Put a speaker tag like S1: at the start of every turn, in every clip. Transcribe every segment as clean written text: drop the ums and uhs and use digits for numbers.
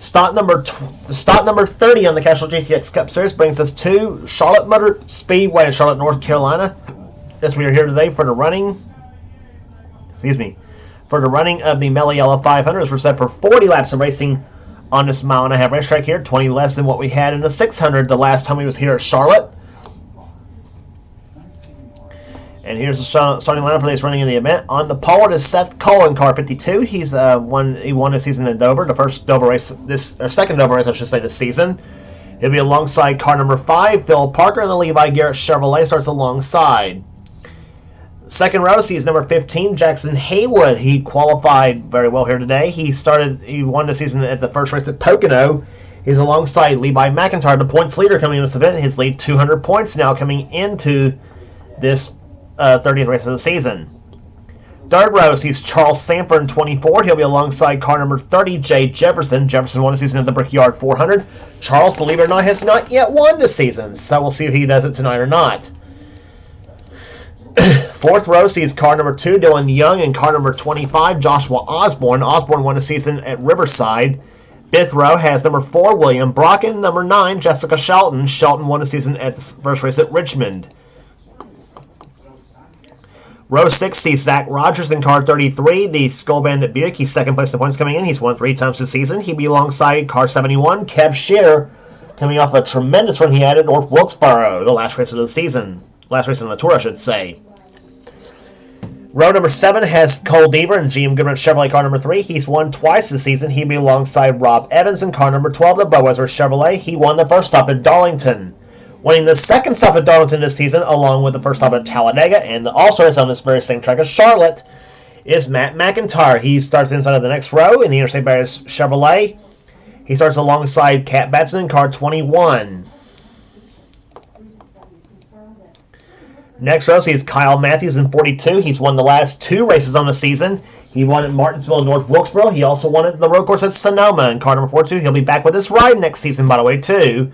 S1: Stock number 30 on the Castrol GTX Cup Series brings us to Charlotte Motor Speedway in Charlotte, North Carolina. As we are here today for the running, for the running of the Mello Yello 500. We're set for 40 laps of racing on this mile-and-a-half racetrack here, 20 less than what we had in the 600 the last time we was here at Charlotte. And here's the starting lineup for these running in the event. On the pole is Seth Cullen, car 52. He won this season in Dover, the first Dover race, second Dover race, I should say, this season. He'll be alongside car number 5, Phil Parker, and the Levi Garrett Chevrolet starts alongside. Second row sees number 15, Jackson Haywood. He qualified very well here today. He won the season at the first race at Pocono. He's alongside Levi McIntyre, the points leader coming in this event. His lead 200 points now coming into this 30th race of the season. Third row sees Charles Sanford in 24. He'll be alongside car number 30, Jay Jefferson. Jefferson won the season at the Brickyard 400. Charles, believe it or not, has not yet won this season, so we'll see if he does it tonight or not. Fourth row sees car number 2, Dylan Young, and car number 25, Joshua Osborne. Osborne won the season at Riverside. Fifth row has number 4, William Brocken, number 9, Jessica Shelton. Shelton won the season at the first race at Richmond. Row 6 sees Zach Rogers in car 33, the Skull Bandit Buick. He's second place in the points coming in. He's won 3 times this season. He'll be alongside car 71, Kev Shear, coming off a tremendous run he had at North Wilkesboro, the last race of the season. Last race on the tour, I should say. Row number 7 has Cole Deaver and GM Goodrich Chevrolet car number 3. He's won twice this season. He'll be alongside Rob Evans in car number 12, the Budweiser Chevrolet. He won the first stop at Darlington. Winning the second stop at Darlington this season, along with the first stop at Talladega, and also is on this very same track as Charlotte, is Matt McIntyre. He starts inside of the next row in the Interstate Barriers Chevrolet. He starts alongside Cat Batson in car 21. Next row sees Kyle Matthews in 42. He's won the last 2 races on the season. He won at Martinsville and North Wilkesboro. He also won at the road course at Sonoma in car number 42. He'll be back with this ride next season, by the way, too.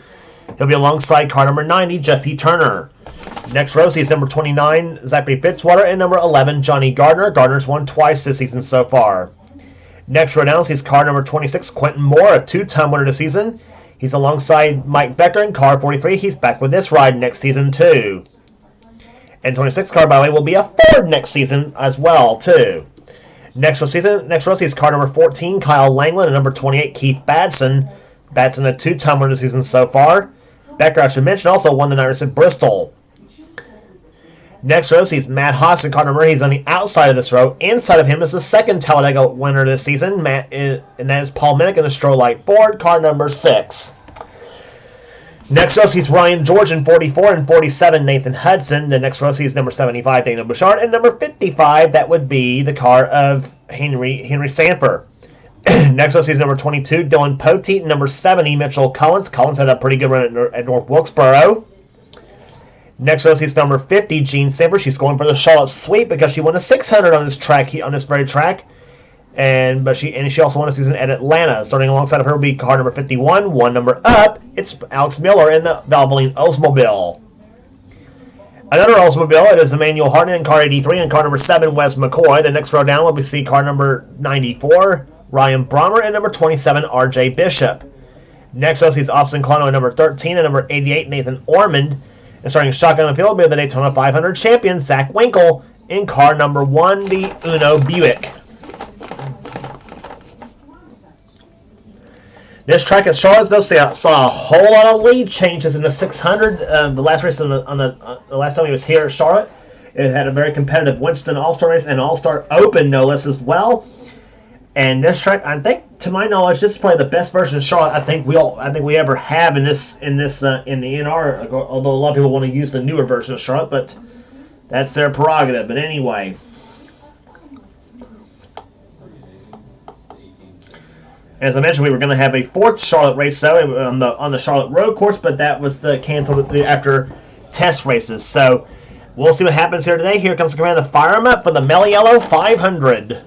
S1: He'll be alongside car number 90, Jesse Turner. Next row sees number 29, Zachary Fitzwater, and number 11, Johnny Gardner. Gardner's won twice this season so far. Next row down sees car number 26, Quentin Moore, a 2-time winner this season. He's alongside Mike Becker in car 43. He's back with this ride next season, too. And 26 car, by the way, will be a Ford next season as well, too. Next row sees car number 14, Kyle Langland, and number 28, Keith Batson. Batson, a 2-time winner this season so far. Becker, I should mention, also won the night race at Bristol. Next row sees Matt Haas in car number 8. He's on the outside of this row. Inside of him is the second Talladega winner this season, and that is Paul Minnick in the Stroh-Light Ford, car number 6. Next row sees Ryan George in 44 and 47, Nathan Hudson. The next row sees number 75, Dana Bouchard, and number 55, that would be the car of Henry Sanford. Next row sees number 22, Dylan Poteet, and number 70, Mitchell Collins. Collins had a pretty good run at North Wilkesboro. Next row sees number 50, Jean Simper. She's going for the Charlotte Sweep because she won a 600 on this track, on this very track. But she also won a season at Atlanta. Starting alongside of her will be car number 51, one number up. It's Alex Miller in the Valvoline Oldsmobile. Another Oldsmobile, it is Emmanuel Hartnett in car 83 and car number 7, Wes McCoy. The next row down will be see car number 94, Ryan Brommer, and number 27, RJ Bishop. Next row sees Austin Colano at number 13 and number 88, Nathan Ormond. And starting shotgun on the field will be the Daytona 500 champion, Zach Winkle, in car number 1, the Uno Buick. This track at Charlotte, though, saw a whole lot of lead changes in the 600. The last race the last time he was here at Charlotte, it had a very competitive Winston All-Star race and All-Star Open, no less, as well. And this track, I think, to my knowledge, this is probably the best version of Charlotte I think we ever have in the NR. Although a lot of people want to use the newer version of Charlotte, but that's their prerogative. But anyway. As I mentioned, we were going to have a 4th Charlotte race though on the Charlotte Road Course, but that was canceled after test races. So we'll see what happens here today. Here comes the command to fire them up for the Mello Yello 500.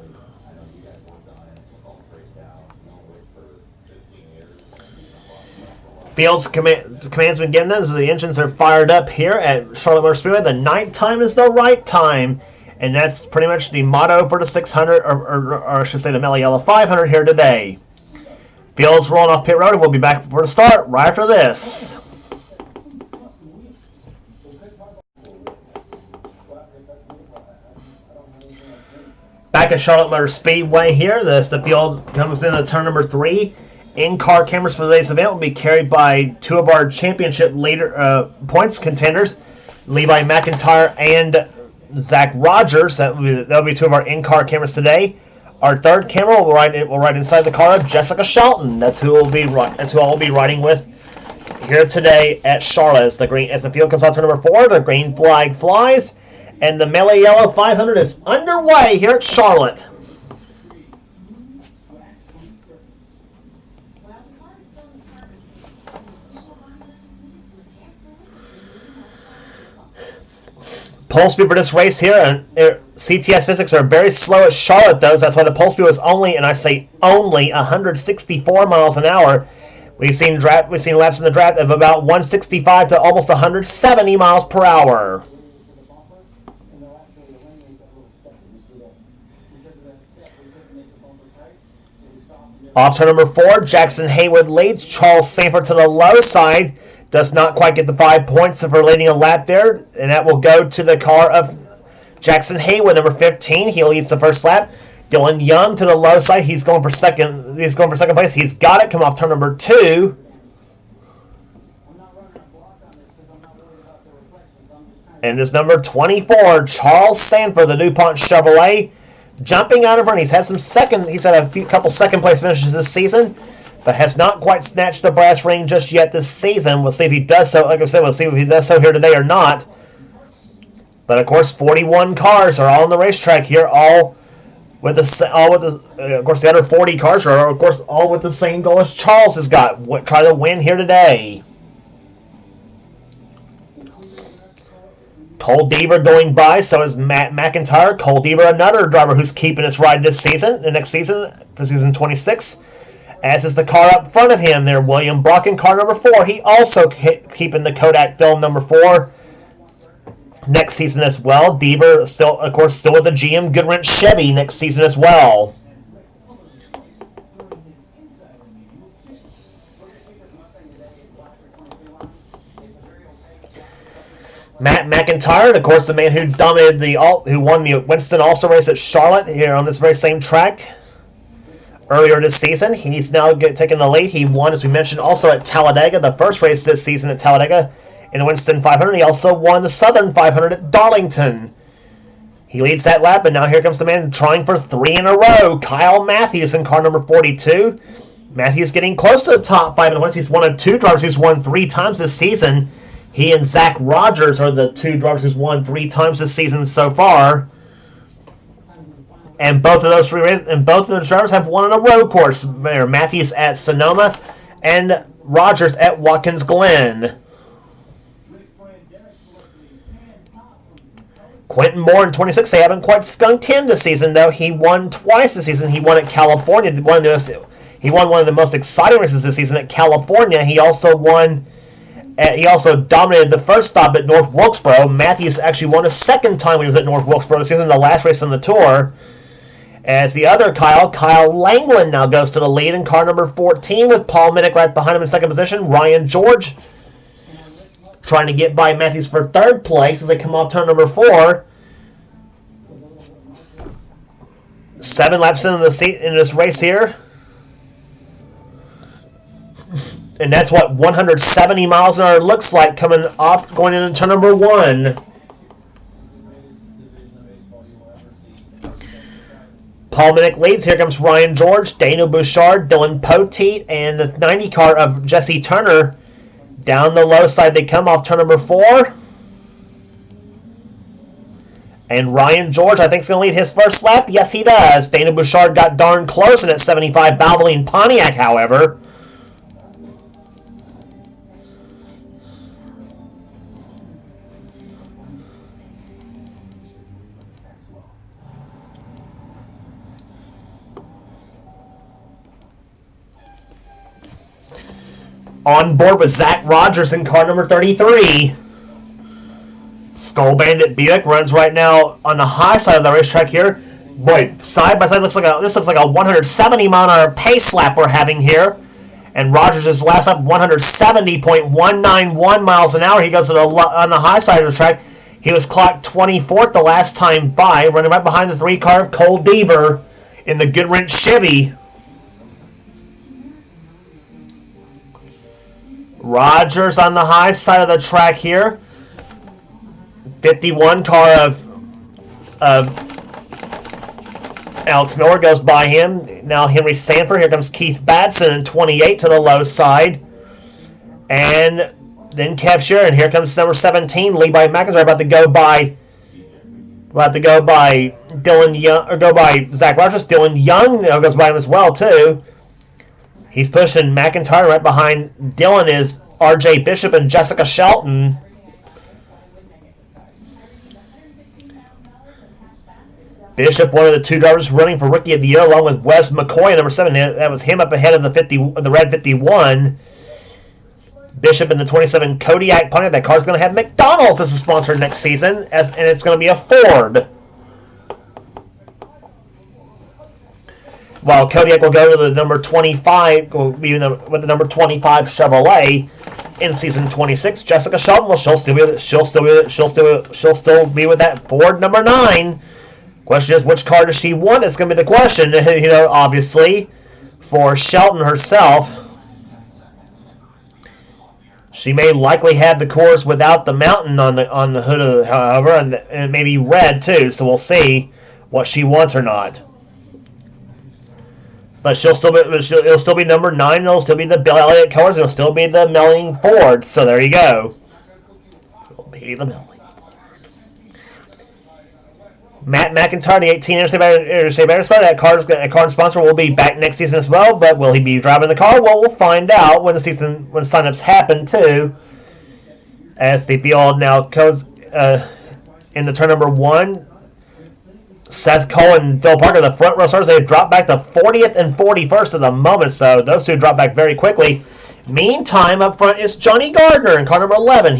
S1: Fields commands been given them, so the engines are fired up here at Charlotte Motor Speedway. The night time is the right time, and that's pretty much the motto for the 600, or I should say the Mello Yello 500 here today. Field's rolling off pit road, and we'll be back for the start right after this. Back at Charlotte Motor Speedway here. The field comes in at turn number 3. In-car cameras for today's event will be carried by two of our championship leader points contenders, Levi McIntyre and Zach Rogers. That'll be two of our in-car cameras today. Our third camera will ride inside the car of Jessica Shelton. That's who I'll be riding with here today at Charlotte. As the field comes out to number 4, the green flag flies, and the Mello Yello 500 is underway here at Charlotte. Pole speed for this race here, and CTS physics are very slow at Charlotte, though, so that's why the pole speed was only, and I say only, 164 miles an hour. We've seen laps in the draft of about 165 to almost 170 miles per hour. Off turn number 4, Jackson Haywood leads. Charles Sanford to the low side. Does not quite get the 5 points for leading a lap there, and that will go to the car of Jackson Haywood, number 15. He leads the first lap. Dylan Young to the low side. He's going for second. He's going for second place. He's got it. Come off turn number 2. And it's number 24, Charles Sanford, the DuPont Chevrolet, jumping out in front. He's had a couple second place finishes this season, but has not quite snatched the brass ring just yet this season. We'll see if he does so. Like I said, we'll see if he does so here today or not. But of course, 41 cars are all on the racetrack here, of course, the other 40 cars are, of course, all with the same goal as Charles has got. Try to win here today. Cole Deaver going by, so is Matt McIntyre. Cole Deaver, another driver who's keeping his ride this season, the next season, for season 26. As is the car up front of him there, William Brock in car number 4. He also keeping the Kodak film number 4 next season as well. Deaver still with the GM Goodwrench Chevy next season as well. Matt McIntyre, of course, the man who won the Winston All-Star race at Charlotte here on this very same track earlier this season. He's now taking the lead. He won, as we mentioned, also at Talladega, the first race this season at Talladega in the Winston 500. He also won the Southern 500 at Darlington. He leads that lap, and now here comes the man trying for 3 in a row, Kyle Matthews in car number 42. Matthews getting close to the top 5 in the West. He's one of 2 drivers who's won 3 times this season. He and Zach Rogers are the 2 drivers who's won 3 times this season so far. And both of those drivers have won on a road course. Matthews at Sonoma and Rogers at Watkins Glen. Quentin Moore in 26. They haven't quite skunked him this season, though. He won twice this season. He won at California. He won one of the most exciting races this season at California. He also dominated the first stop at North Wilkesboro. Matthews actually won a second time when he was at North Wilkesboro this season, the last race on the tour. As the other Kyle Langland now goes to the lead in car number 14 with Paul Minnick right behind him in second position. Ryan George trying to get by Matthews for third place as they come off turn number 4. 7 laps into this race here. And that's what 170 miles an hour looks like coming off, going into turn number 1. Paul Minnick leads. Here comes Ryan George, Daniel Bouchard, Dylan Poteet, and the 90 car of Jesse Turner. Down the low side they come off turn number 4. And Ryan George, I think, is going to lead his first lap. Yes, he does. Daniel Bouchard got darn close in at 75 Valvoline Pontiac, however. On board with Zach Rogers in car number 33. Skull Bandit Buick runs right now on the high side of the racetrack here. Boy, side by side this looks like a 170 mile an hour pace lap we're having here. And Rogers is last up 170.191 miles an hour. He goes on the high side of the track. He was clocked 24th the last time by, running right behind the 3-car of Cole Deaver in the Goodwrench Chevy. Rogers on the high side of the track here. 51 car of Alex Miller goes by him. Now Henry Sanford. Here comes Keith Batson in 28 to the low side. And then Kev Sheeran. Here comes number 17, Levi McIntyre, about to go by Dylan Young, or go by Zach Rogers. Dylan Young goes by him as well too. He's pushing McIntyre. Right behind Dylan is R.J. Bishop and Jessica Shelton. Bishop, one of the 2 drivers running for Rookie of the Year, along with Wes McCoy, number 7. That was him up ahead of the red 51. Bishop in the 27 Kodiak Pontiac. That car's going to have McDonald's as a sponsor next season, and it's going to be a Ford. While Kodiak will go to the number 25, will be with the number 25 Chevrolet in season 26. Jessica Shelton, well, she'll still be with that Ford number 9. Question is, which car does she want? It's going to be the question, obviously, for Shelton herself. She may likely have the Course without the mountain on the hood of however, and maybe red too. So we'll see what she wants or not. But it'll still be number 9. It'll still be the Bill Elliott colors. It'll still be the Melling Ford. So there you go. It'll be the Melling. Matt McIntyre, the 18 Interstate Banner sponsor. That car sponsor will be back next season as well, but will he be driving the car? Well, we'll find out when signups happen too. As the field now goes in the turn number 1, Seth Cole and Phil Parker, the front row starters, they've dropped back to 40th and 41st at the moment, so those two drop back very quickly. Meantime, up front is Johnny Gardner in car number 11.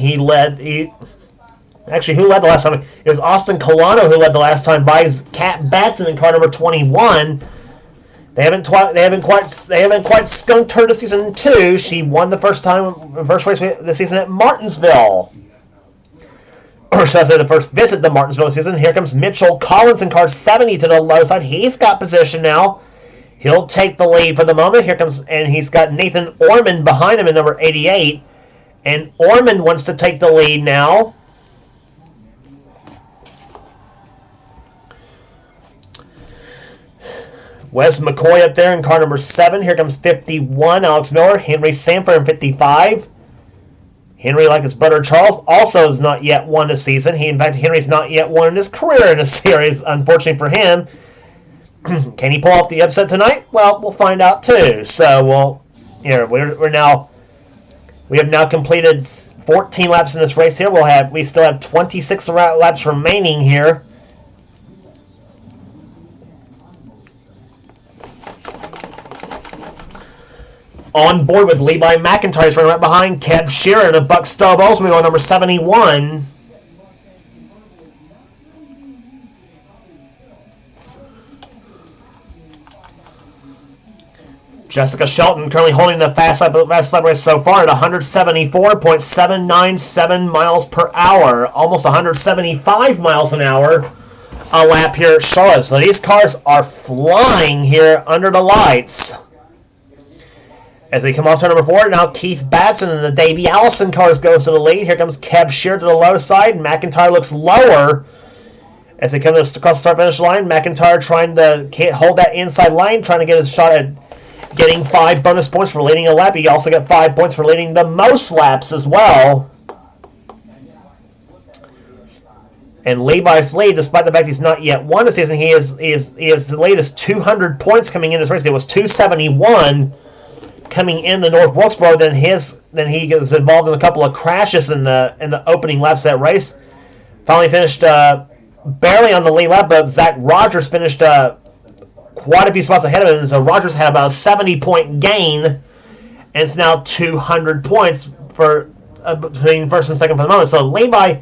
S1: Actually, who led the last time? It was Austin Colano who led the last time by Kat Batson in car number 21. They haven't quite skunked her to season 2. She won the first race this season at Martinsville. Or should I say the first visit to Martinsville this season. Here comes Mitchell Collins in car 70 to the low side. He's got position now. He'll take the lead for the moment. And he's got Nathan Ormond behind him in number 88. And Ormond wants to take the lead now. Wes McCoy up there in car number 7. Here comes 51, Alex Miller. Henry Sanford in 55. Henry, like his brother Charles, also has not yet won a season. Henry's not yet won in his career in a series, unfortunately for him. Can he pull off the upset tonight? Well, we'll find out too. So, we have now completed 14 laps in this race here. We still have 26 laps remaining here. On board with Levi McIntyre, is running right behind Kev Sheeran of Buck Stubb, also on number 71. Jessica Shelton currently holding the fast lap race so far at 174.797 miles per hour, almost 175 miles an hour a lap here at Charlotte. So these cars are flying here under the lights. As they come off turn number 4, now Keith Batson and the Davey Allison cars goes to the lead. Here comes Kev Shear to the low side. McIntyre looks lower as they come across the start-finish line. McIntyre trying to hold that inside line, trying to get his shot at getting 5 bonus points for leading a lap. He also got 5 points for leading the most laps as well. And Levi's lead, despite the fact he's not yet won a season, he is the latest 200 points coming in this race. It was 271 coming in the North Wilkesboro. Then he gets involved in a couple of crashes in the opening laps of that race. Finally finished barely on the lead lap, but Zach Rogers finished quite a few spots ahead of him. And so Rogers had about a 70-point gain, and it's now 200 points for between first and second for the moment. So Levi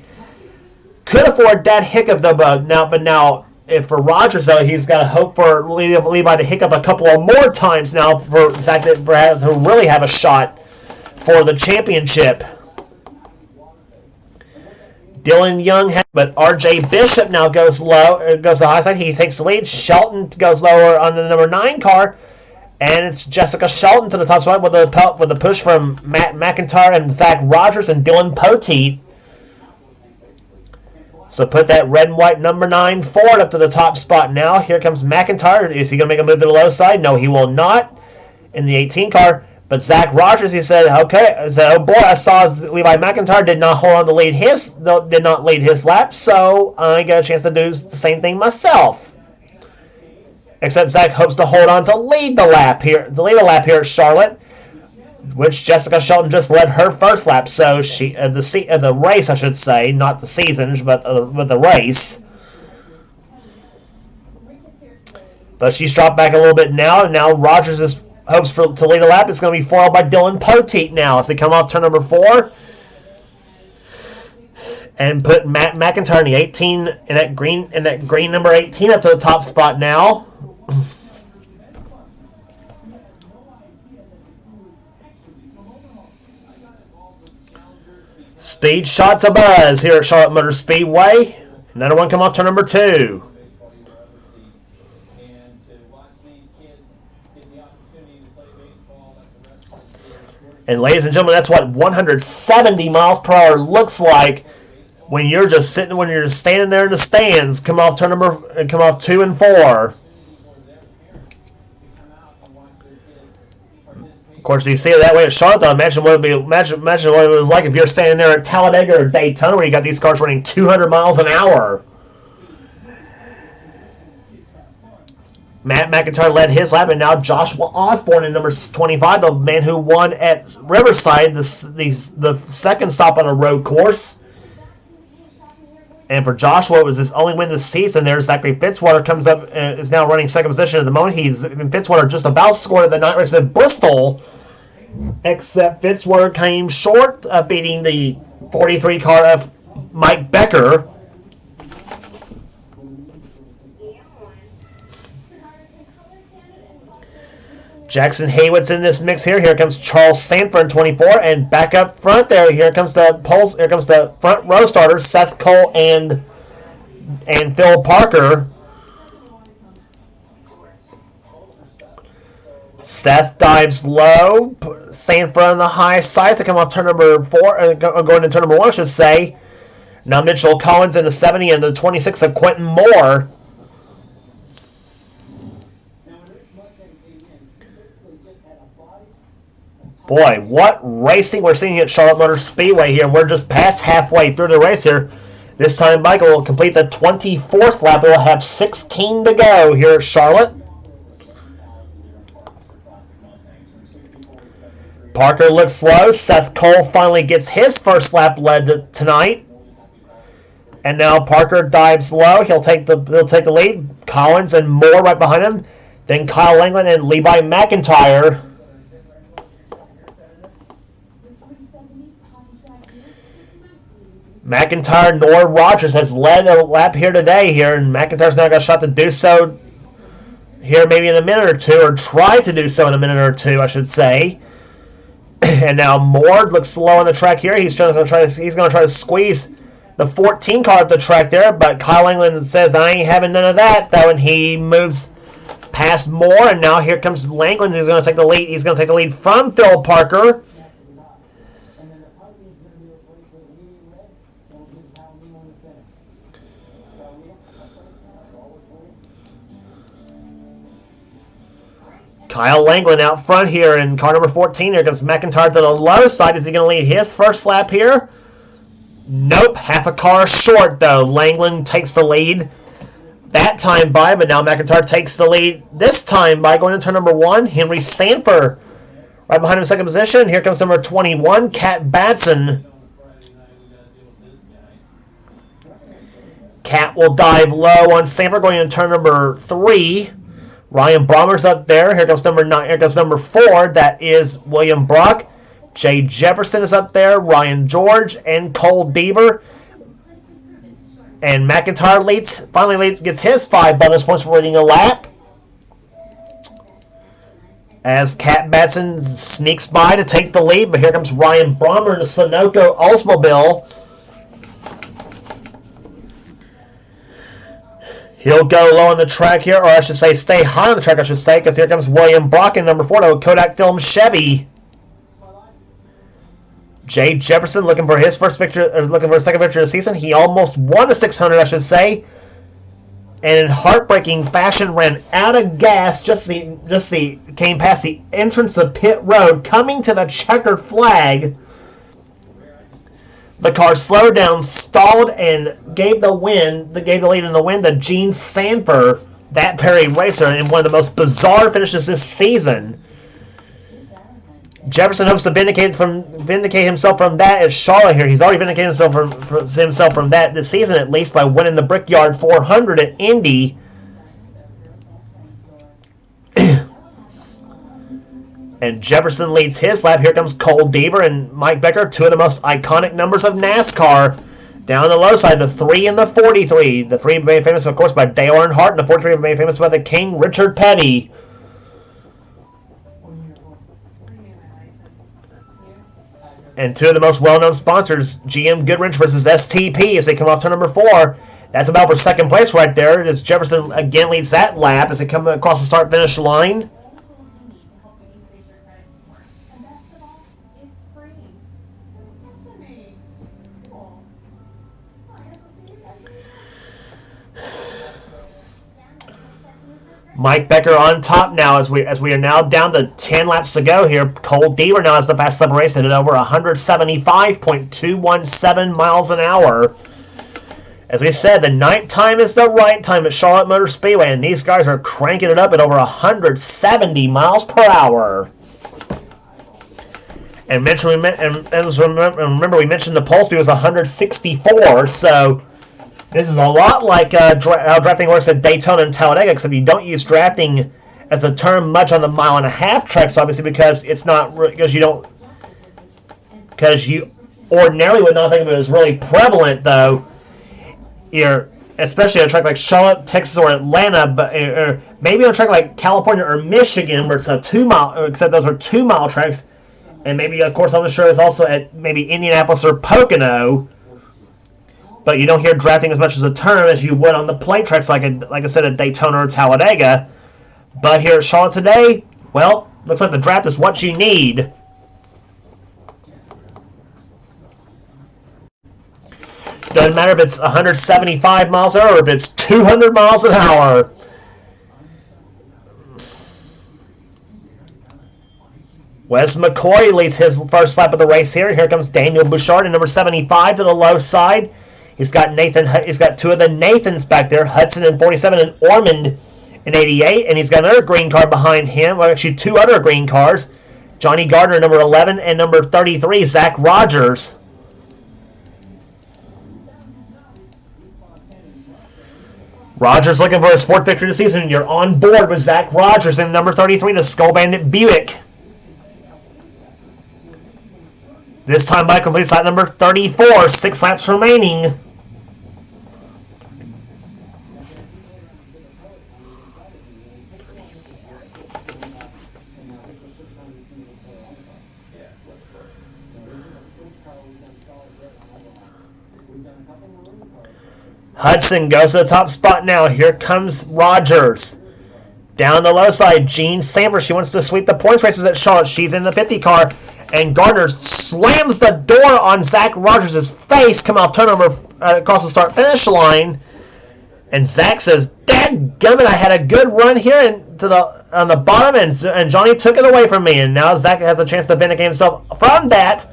S1: could afford that hiccup though, but now for Rogers, though, he's got to hope for Levi to hiccup a couple of more times now for Zach to really have a shot for the championship. Dylan Young, but R.J. Bishop now goes low, goes to the high side. He takes the lead. Shelton goes lower on the number 9 car, and it's Jessica Shelton to the top spot with a push from Matt McIntyre and Zach Rogers and Dylan Poteet. So put that red and white number 9 Ford up to the top spot now. Here comes McIntyre. Is he going to make a move to the low side? No, he will not in the 18 car. But Zach Rogers, he said, okay, oh boy, I saw Levi McIntyre did not hold on to lead did not lead his lap, so I got a chance to do the same thing myself. Except Zach hopes to hold on to lead the lap here at Charlotte, which Jessica Shelton just led her first lap. So she the race, I should say, not the season, but the race. But she's dropped back a little bit now, and now Rogers hopes to lead a lap. It's going to be followed by Dylan Poteet now as they come off turn number 4. And put Matt McIntyre in the 18 in that green number 18 up to the top spot now. Speed shots a buzz here at Charlotte Motor Speedway. Another one come off turn number 2. And ladies and gentlemen, that's what 170 miles per hour looks like when you're standing there in the stands. Come off 2 and 4. Of course, you see it that way at Charlotte, though. Imagine what it was like if you're standing there at Talladega or Daytona, where you got these cars running 200 miles an hour. Matt McIntyre led his lap, and now Joshua Osborne in number 25, the man who won at Riverside, the second stop on a road course. And for Joshua, it was his only win this season. There's Zachary Fitzwater comes up and is now running second position at the moment. Fitzwater just about scored the night race at Bristol, except Fitzwater came short of beating the 43 car of Mike Becker. Jackson Haywood's in this mix here. Here comes Charles Sanford in 24, and back up front there. Here comes the front row starters, Seth Cole and Phil Parker. Seth dives low. Sanford on the high side to come off turn number 4, going to turn number 1, I should say. Now Mitchell Collins in the 70 and the 26 of Quentin Moore. Boy, what racing we're seeing at Charlotte Motor Speedway here. We're just past halfway through the race here. This time, Michael will complete the 24th lap. We'll have 16 to go here at Charlotte. Parker looks slow. Seth Cole finally gets his first lap led tonight. And now Parker dives low. He'll take the lead. Collins and Moore right behind him. Then Kyle Langland and Levi McIntyre. McIntyre nor Rogers has led a lap here today and McIntyre's now got a shot to do so here maybe in a minute or two, or try to do so in a minute or two, I should say. And now Moore looks slow on the track here. He's going to try to squeeze the 14 car up the track there, but Kyle England says, I ain't having none of that, though, and he moves past Moore, and now here comes Langland, who's going to take the lead. He's going to take the lead from Phil Parker. Kyle Langland out front here in car number 14. Here comes McIntyre to the low side. Is he going to lead his first lap here? Nope. Half a car short, though. Langland takes the lead that time by, but now McIntyre takes the lead this time by going to turn number 1. Henry Sanford right behind him in second position. Here comes number 21, Kat Batson. Kat will dive low on Sanford going into turn number 3. Ryan Brommer's up there. Here comes number 9. Here comes number 4. That is William Brock. Jay Jefferson is up there. Ryan George and Cole Deaver. And McIntyre gets his 5 bonus points for leading a lap. As Cat Batson sneaks by to take the lead, but here comes Ryan Brommer in the Sunoco Oldsmobile. He'll go low on the track here, or I should say stay high on the track, I should say, because here comes William Brock in number 4 to Kodak Film Chevy. Jay Jefferson looking for his first victory, or looking for a second victory of the season. He almost won a 600, I should say, and in heartbreaking fashion ran out of gas. Just came past the entrance of pit road, coming to the checkered flag. The car slowed down, stalled, and gave the lead in the win to Gene Sanford, that Perry racer, in one of the most bizarre finishes this season. Jefferson hopes to vindicate himself from that at Charlotte here. He's already vindicated himself from that this season, at least, by winning the Brickyard 400 at Indy. And Jefferson leads his lap. Here comes Cole Deaver and Mike Becker, 2 of the most iconic numbers of NASCAR. Down the low side, the 3 and the 43. The 3 made famous, of course, by Dale Earnhardt, and the 43 made famous by the King, Richard Petty. And 2 of the most well-known sponsors, GM Goodrich versus STP, as they come off turn number 4. That's about for second place right there, as Jefferson again leads that lap as they come across the start-finish line. Mike Becker on top now as we are now down to 10 laps to go here. Cole Deaver now has the fastest lap of the race at over 175.217 miles an hour. As we said, the night time is the right time at Charlotte Motor Speedway, and these guys are cranking it up at over 170 miles per hour. And remember, we mentioned the pole speed was 164, so this is a lot like how drafting works at Daytona and Talladega, except you don't use drafting as a term much on the 1.5-mile tracks, obviously, because you ordinarily would not think of it as really prevalent, though. Especially on a track like Charlotte, Texas, or Atlanta, or maybe on a track like California or Michigan, where it's a 2-mile, except those are 2-mile tracks, and maybe, of course, I'm sure it's also at maybe Indianapolis or Pocono. But you don't hear drafting as much as a term as you would on the plate tracks, like I said, at Daytona or Talladega. But here at Charlotte today, well, looks like the draft is what you need. Doesn't matter if it's 175 miles an hour or if it's 200 miles an hour. Wes McCoy leads his first lap of the race here. Here comes Daniel Bouchard in number 75 to the low side. He's got 2 of the Nathans back there, Hudson in 47 and Ormond in 88, and he's got another green car behind him. Well, actually 2 other green cars. Johnny Gardner, number 11, and number 33, Zach Rogers. Rogers looking for his 4th victory this season. You're on board with Zach Rogers in number 33 to Skull Bandit Buick. This time by complete lap number 34, 6 laps remaining. Hudson goes to the top spot now. Here comes Rogers. Down the low side, Gene Sanford. She wants to sweep the points races at Charlotte. She's in the 50 car. And Gardner slams the door on Zach Rogers' face, coming off turnover across the start-finish line. And Zach says, "Dadgummit, I had a good run here on the bottom, and Johnny took it away from me." And now Zach has a chance to vindicate himself from that.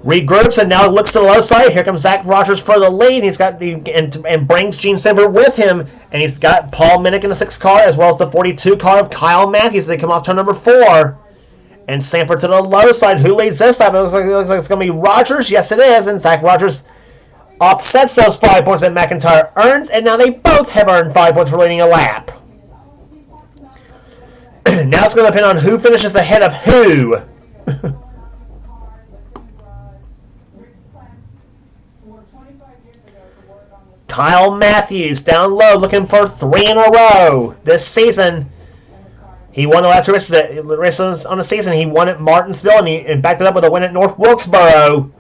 S1: Regroups and now looks to the low side. Here comes Zach Rogers for the lead. He's got and brings Gene Sanford with him, and he's got Paul Minnick in the 6 car as well as the 42 car of Kyle Matthews. They come off turn number 4, and Sanford to the low side. Who leads this time? It looks like it's going to be Rogers. Yes, it is, and Zach Rogers offsets those 5 points that McIntyre earns, and now they both have earned 5 points for leading a lap. Now it's going to depend on who finishes ahead of who. Kyle Matthews down low looking for 3 in a row this season. He won the last 2 races on the season. He won at Martinsville and backed it up with a win at North Wilkesboro.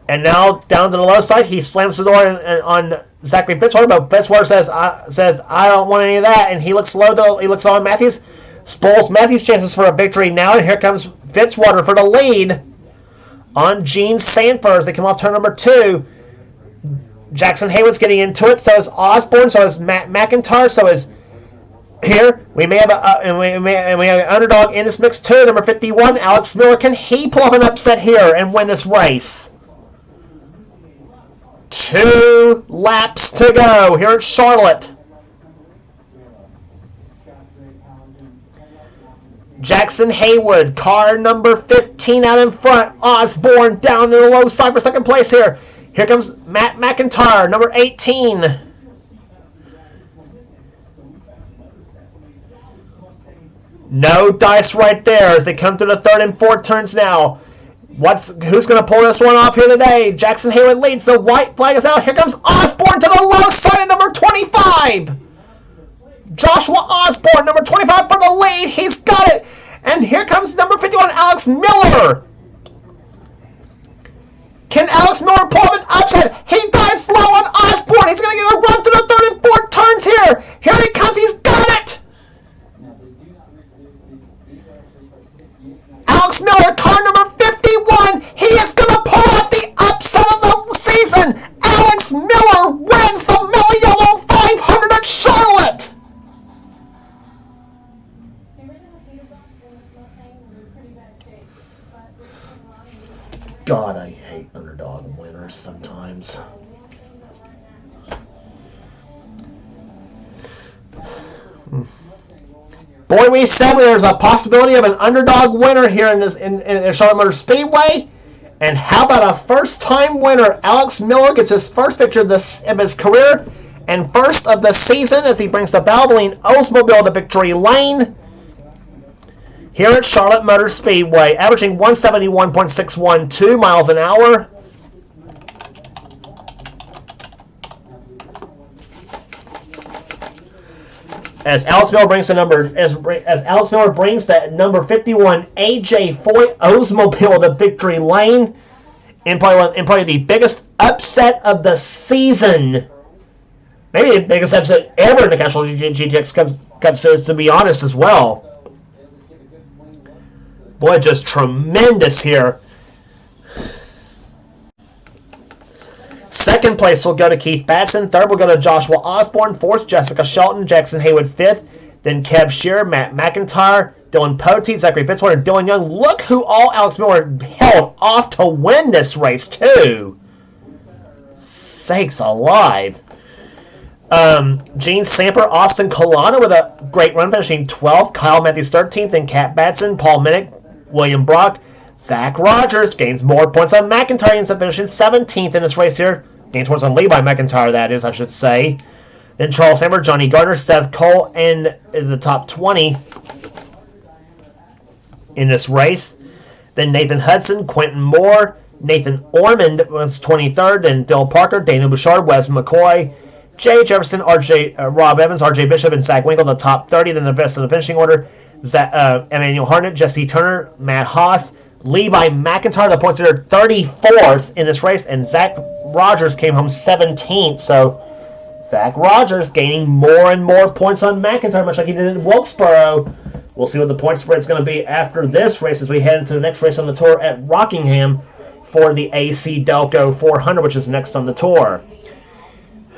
S1: And now down to the low side, he slams the door on Zachary Fitzwater, but Fitzwater says I don't want any of that, and he looks low though. He looks on Matthews, spoils Matthews' chances for a victory now, and here comes Fitzwater for the lead on Gene Sanford as they come off turn number 2. Jackson Haywood's getting into it. So is Osborne. So is Matt McIntyre. So is here. We may have an underdog in this mix too. Number 51, Alex Miller. Can he pull off an upset here and win this race? 2 laps to go here at Charlotte. Jackson Haywood, car number 15 out in front. Osborne down to the low side for second place here. Here comes Matt McIntyre, number 18. No dice right there as they come to the 3rd and 4th turns now. Who's going to pull this one off here today? Jackson Haywood leads. The white flag is out. Here comes Osborne to the low side at number 25. Joshua Osborne, number 25 for the lead. He's got it. And here comes number 51, Alex Miller. Can Alex Miller pull up an upset? He dives low on Osborne. He's going to get a run to the 3rd and 4th turns here. Here he comes. He's got it. Alex Miller, car number 51. He is going to pull off the upset of the season. Alex Miller wins the Mello Yello 500 at Charlotte. God, I hate underdog winners sometimes. Boy, we said there's a possibility of an underdog winner here in Charlotte Motor Speedway. And how about a first-time winner? Alex Miller gets his first victory of his career and first of the season as he brings the Valvoline Oldsmobile to victory lane here at Charlotte Motor Speedway, averaging 171.612 miles an hour. As Alex Miller brings that number 51 AJ Foyt Oldsmobile to victory lane in probably the biggest upset of the season, maybe the biggest upset ever in the Castrol GTX Cup Series, to be honest, as well. Boy, just tremendous here. Second place will go to Keith Batson. Third will go to Joshua Osborne. Fourth, Jessica Shelton. Jackson Haywood fifth. Then Kev Shearer, Matt McIntyre, Dylan Poteet, Zachary Fitzwater, and Dylan Young. Look who all Alex Miller held off to win this race, too. Sakes alive. Gene Samper, Austin Colana with a great run, finishing 12th. Kyle Matthews 13th. Then Kat Batson, Paul Minnick, William Brock. Zach Rogers gains more points on McIntyre and finishing 17th in this race here. Gains points on Levi McIntyre, that is, I should say. Then Charles Hammer, Johnny Gardner, Seth Cole in the top 20 in this race. Then Nathan Hudson, Quentin Moore, Nathan Ormond was 23rd, and Bill Parker, Dana Bouchard, Wes McCoy, Jay Jefferson, Rob Evans, RJ Bishop, and Zach Winkle, the top 30. Then the rest of the finishing order, Emmanuel Harnett, Jesse Turner, Matt Haas, Levi McIntyre, the points leader, 34th in this race, and Zach Rogers came home 17th. So Zach Rogers gaining more and more points on McIntyre, much like he did in Wilkesboro. We'll see what the point spread is going to be after this race as we head into the next race on the tour at Rockingham for the AC Delco 400, which is next on the tour.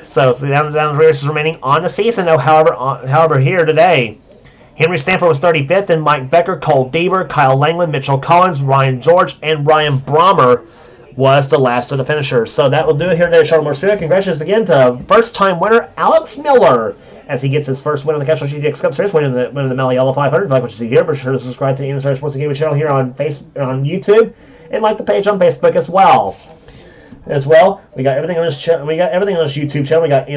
S1: So down the races remaining on the season, though. However, here today, Henry Stanford was 35th, and Mike Becker, Cole Deaver, Kyle Langland, Mitchell Collins, Ryan George, and Ryan Brommer was the last of the finishers. So that will do it here today at Charlotte Motor Speedway. Congratulations again to first-time winner Alex Miller as he gets his first win on the Castrol GTX Cup Series, winning the Mello Yello 500. If you like what you see here, be sure to subscribe to the NNSCRA Sports Gaming channel here on YouTube, and like the page on Facebook as well. We got everything on this channel. We got everything on this YouTube channel. We got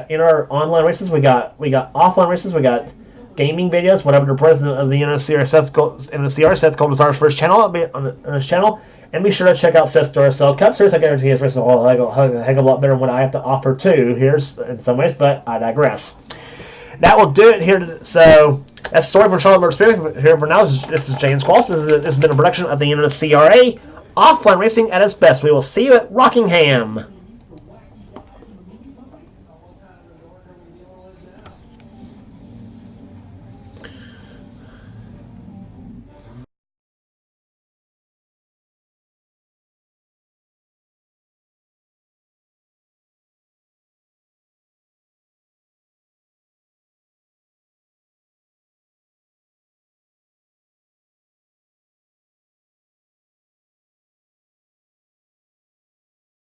S1: in our online races. We got offline races. We got gaming videos, whatever the president of the NNSCRA, Seth Cole desires for his channel, it'll be on his channel. And be sure to check out Seth's Duracell Cup Series. I guarantee his racing a heck of a lot better than what I have to offer too here in some ways, but I digress. That will do it here. So that's the story from Charlotte Motorsports. Here for now, this is James Qualls. This has been a production of the NNSCRA, offline racing at its best. We will see you at Rockingham.